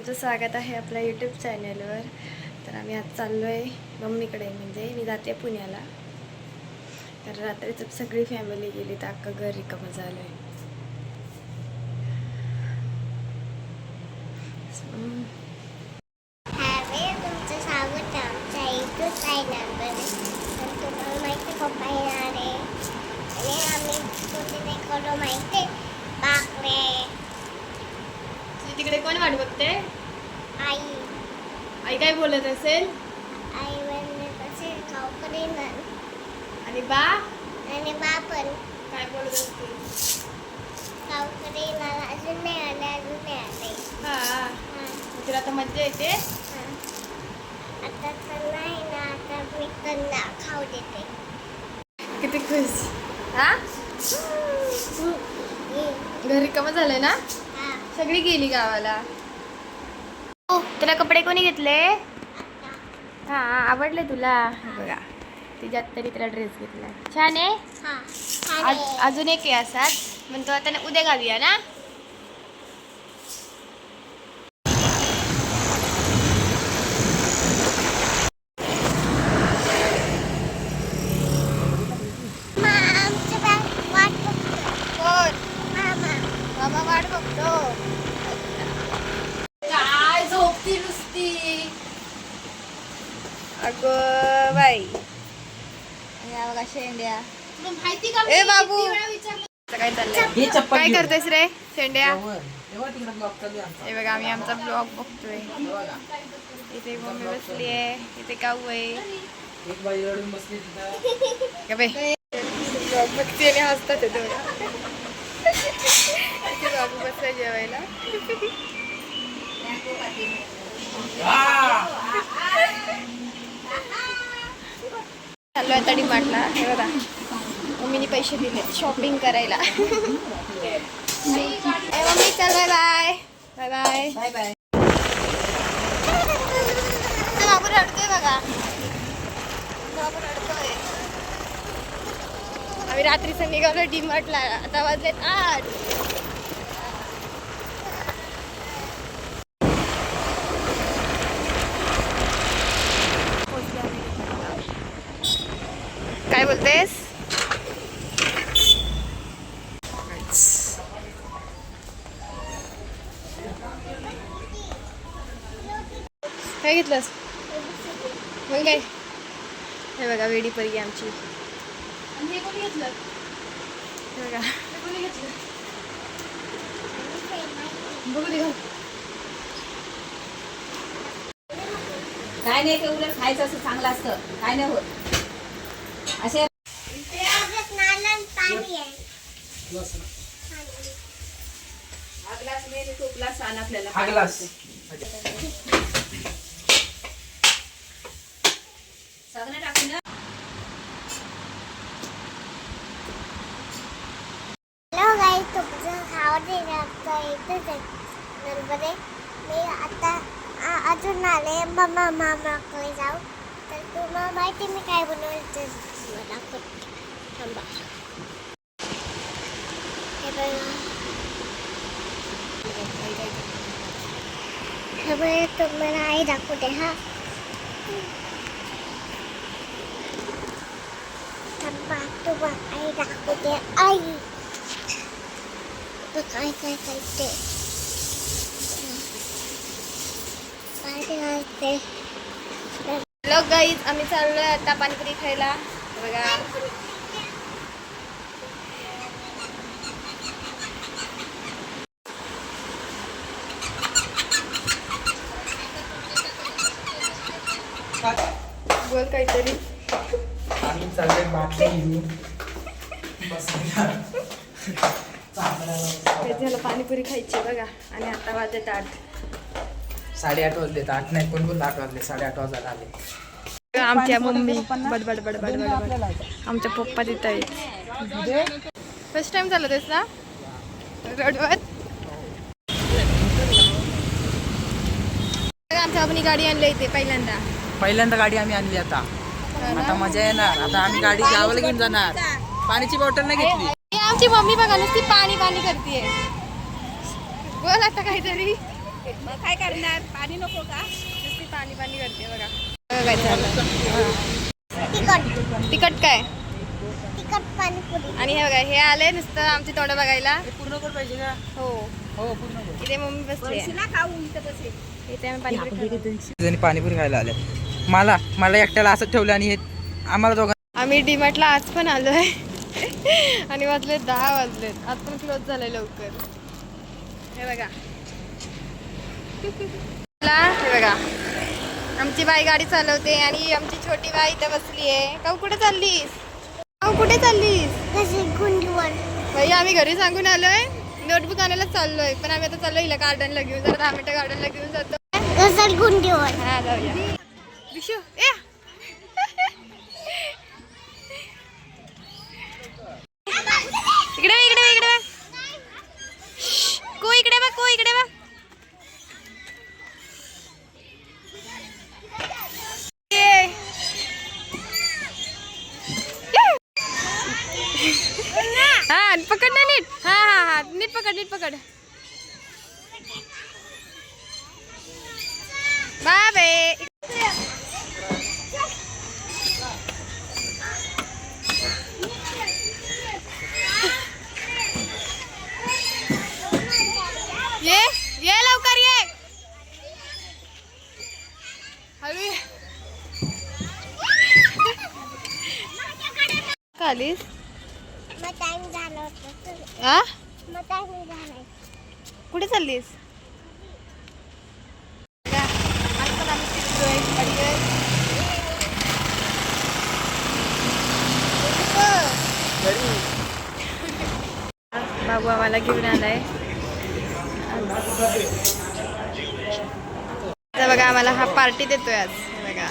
तुमचं स्वागत आहे आपल्या यूट्यूब चॅनलवर. तर आम्ही आज चाललो आहे मम्मीकडे, म्हणजे मी जाते पुण्याला. तर रात्रीच सगळी फॅमिली गेली तर अख्खं घर रिकामं झालं आहे. तुमचं स्वागत आहे आमच्या यूट्यूब चॅनलवर. तर तुम्हाला माहिती पप्पा येणार आहे आणि आम्ही कुठे करू माहिती बाकरे. तिकडे कोण वाट बघते? आई आई काय बोलत असेल? आई म्हणले तसे गावकडे येणार आणि बा आणि बा पण काय बोलत असतील? गावकडे येणार. अजून नाही आले. हा, हां तुला आता मज्जा येते. आता तर नाही ना, आता मी त्यांना खाऊ देते. किती खुश. हा, घर रिकामं झालंय ना, हां सगळी गेली गावाला. तुला कपडे कोणी घेतले? हा, आवडले तुला? बघा तिच्यात तरी तिला ड्रेस घेतला, छान आहे. हां अजून एक आहे असाच, म्हणतो आता उद्या घालूया ना. मामा वाट बघतो. काय झोपती नुसती. अगं बाई, या बघा शेंड्या. ए बाबू, काय चाललंय? काय करतेस रे शेंड्या? हे बघा आम्ही आमचा ब्लॉग बघतोय. इथे मम्मी बसली आहे, इथे काऊ आहे. ब्लॉग बघते आणि हसतात ते दोघं. इथे बाबू बसला जेवायला. चाललो आता डीमार्टला. हे बघा मम्मीने पैसे दिले शॉपिंग करायला. मम्मी चल, bye bye bye bye bye bye. बाबू रडतोय बघा, बाबू रडतोय. आम्ही रात्रीचं निघालो डीमार्टला, आता वाजलेत 8. काय बोलतेस? काय घेतलंस मग? काय हे बघा वेडी परी आमची. हे कोणी घेतलं? हे बघा कोणी घेतलं? बघू दे. काय नाही, ते उलट खायचं असं चांगलं असतं, काय नाही होत असे. पाणी आहे. हा ग्लास नाही, तो ग्लास आण आपल्याला. हा ग्लास सगळं टाकून ना. हॅलो गाईस, तुमचं खावं इथंच आहे नंबर आहे. मी आता अजून आले मामाकडे जाऊ. तर तुम्हाला माहिती मी काय बनवलं तर मला थांबा. हे बघा, हे बघा तुम्हाला आई दाखवते. हा थांबा, तुम्हाला आई दाखवते. आई काय काय करते, काय करते. हॅलो गाईज, आम्ही चाललोय आता पाणीपुरी खायला. बघा बोल काहीतरी. आम्ही चालले बाटली घेऊन झालं पाणीपुरी खायची बघा. आणि आता वाजले 8. 8:30 वाजले. 8 नाही, कोण 8 वाजले. 8:30 वाजायला आले. आमच्या मम्मी बडबड बडबड बडबड. आमच्या पप्पा तिथं आहेत. फर्स्ट टाइम चालत आहेस ना रोडवर? आमच्या आपण गाडी आणली इथे पहिल्यांदा गाडी आम्ही आणली. आता मजा येणार. आता आम्ही गाडी गावाला घेऊन जाणार. पाण्याची बॉटल नाही घेतली. आमची मम्मी बघा नुसती पाणी पाणी करते. बोल आता काहीतरी. मग काय करणार, पाणी नको का? नुसती पाणी पाणी करते बघा. काय चाललं तिखट काय तिखट पाणीपुरी. आणि हे बघा हे आले नुसतं आमची तोंड बघायला. पूर्ण कोण पाहिजे का? हो हो पूर्ण. इथे मम्मी बसली आहे. इथे आम्ही पाणीपुरी खातो. पाणीपुरी खायला आले. मला एकट्याला असं ठेवलं आणि हे आम्हाला दोघांना. आम्ही डीमार्टला आज पण आलोय आणि वाजले 10 वाजलेत. आज पण क्लोज झालंय लवकर. हे बघा हे बघा आमची बाई गाडी चालवते आणि आमची छोटी बाई इथे बसली आहे. काऊ कुठे चाललीस? काऊ कुठे चाललीस? बाई आम्ही घरी सांगून आलोय नोटबुक आणायला चाललोय, पण आम्ही आता चाललो हिला गार्डनला घेऊन. जरा 10 मिनिटं गार्डनला घेऊन जातो. हा जाऊया. विशू ए इकडे इकडे को इकडे बघ, को इकडे बघ. हा पकड ना नीट. हा हा हा नीट पकड, नीट पकड. बाबे ये लवकर ये. हळू खालीस कुठे चाललीस? बाबू आम्हाला घेऊन आलाय. बघा आम्हाला हा पार्टी देतोय आज. बघा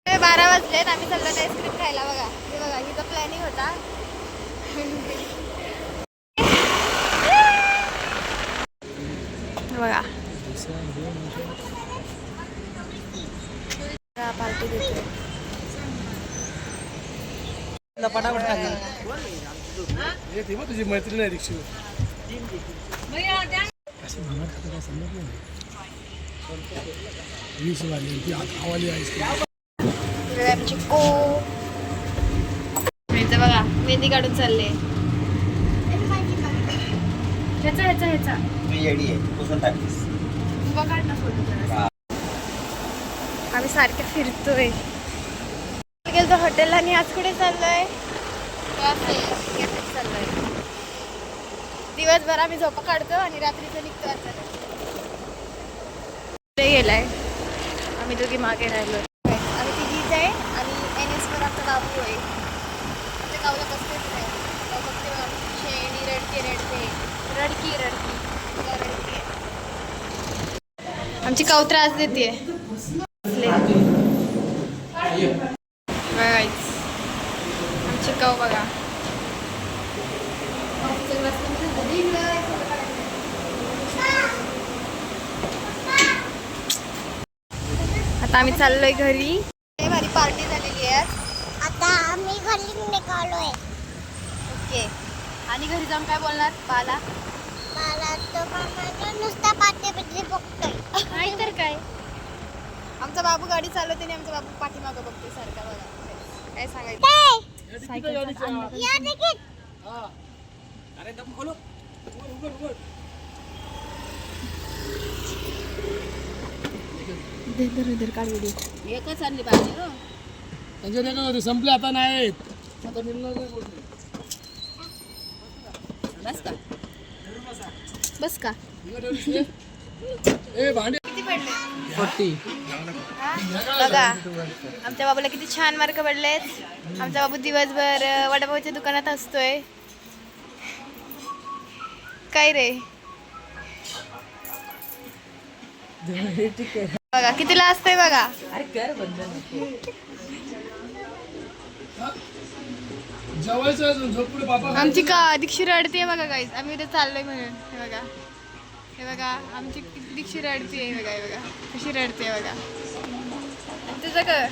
ते 12 वाजलेत. आम्ही चाललो आईस्क्रीम खायला. बघा हे बघा हिचा प्लॅनिंग होता. बघा पार्टी देतोय. तुझी मैत्रीण आहे रिक्षा. चिक्कू बघा मेहंदी काढून चालले. ह्याचा आम्ही सारखे फिरतोय. गेलो हॉटेलला आणि आज कुठे चाललोय? चाललोय. दिवसभर आम्ही झोपा काढतो आणि रात्रीचं निघतो. गेलाय आम्ही दोघी मागे राहिलो. आम्ही तिघीच आहे आणि NS वर आमचा बाबू आहे. आमच्या गावाला बसतेच नाही. बघते शेणी रडकी आमची काऊ त्रास देते. आमची काऊ बघा. आता आम्ही चाललोय घरी. भारी पार्टी झालेली आहे. आता आम्ही घरी निघालोय. ओके आणि घरी जाऊन काय बोलणार? मला तो मामा नुसता पाठी बघतोय. नाही तर काय. आमचा बाबू गाडी चालवते आणि आमचा बाबू पाठीमागं बघतोय सारखा. बघा काय सांगायचं. एकच आणली पाहिजे. संपले आता नाहीत. बस का किती पडले? 40. बघा आमच्या बाबूला किती छान मार्क पडलेत. आमचा बाबू दिवसभर वडापावच्या दुकानात असतोय. काय रे बघा कितीला असतंय बघा. अरे कर बंद जेवायचं अजून झोपुडे बापा आमची का दीक्षी रडते बघा गाईज, आम्ही इथे चाललोय म्हणून. हे बघा, हे बघा आमची दीक्षी रडते. हे बघा, हे बघा कशी रडते बघा. तुझं का